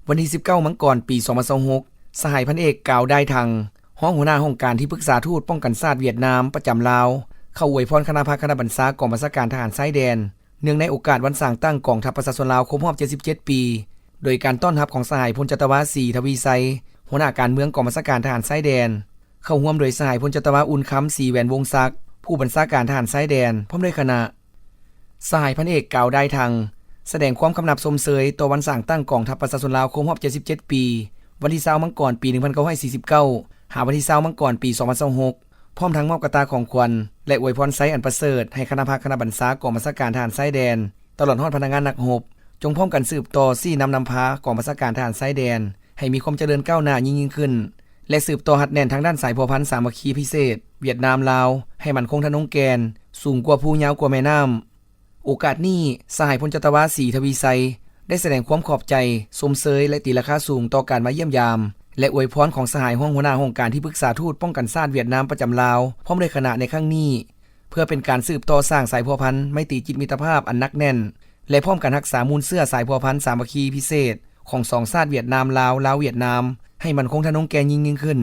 วันที่19มังกรปี2026สหายพันเอกกาวได้ทังห้องหัวหน้าห้องการที่ปรึกษาทูตป้องกันชาติเวียดนามประจำลาวเข้าอวยพรคณะพักคณะบัญชากองบัญชาการทหารชายแดนเนื่องในโอกาสวันสร้างตั้งกองทัพประชาชนลาวครบรอบ77ปีโดยการต้อนรับของสหายพลจัตวาศรีทวีไซหัวหน้าการเมืองกองบัญชาการทหารชายแดนเข้าร่วมโดยสหายพลจัตวาอุ่นคำศรีแหวนวงศักดิ์ผู้บัญชาการทหารชายแดนพร้อมด้วยคณะสหายพันเอกกาวได้ทังแสดงความกำนับสมเสยต่อวันสร้างตั้งกองทัพประชาชนลาวครบรอบ77ปีวันที่20มังกรปี1949หาวันที่20มังกรปี2026พร้อมทั้งมอบกระตาของขวัญและอวยพรไซอันประเสริฐให้คณะพักคณะบัญชากองบัญชาการทหารชายแดนตลอดฮอดพนักงานนักรบจงพร้อมกันสืบต่อซี่นำพากองบัญชาการทหารชายแดนให้มีความเจริญก้าวหน้ายิ่งขึ้นและสืบต่อหัดแน่นทางด้านสายพันธุ์สามัคคีพิเศษเวียดนามลาวให้มั่นคงทะนงแกนสูงกว่าภูยาวกว่าแม่น้ำโอกาสนี้สหายพลจัตวาศรีทวีไซได้แสดงความขอบใจสมเสยและตีราคาสูงต่อการมาเยี่ยมยามและอวยพรของสหายหัวหน้าห้องการที่ปรึกษาทูตป้องกันชาติเวียดนามประจำลาวพร้อมด้วยคณะในครั้งนี้เพื่อเป็นการสืบต่อสร้างสายพัวพันธุ์ไมตรีจิตมิตรภาพอันนักแน่นและพร้อมกันรักษามูลเสื้อสายพัวพันธุ์สามัคคีพิเศษของสองชาติเวียดนามลาวเวียดนามให้มันคงทะนงแกนยิ่งขึ้น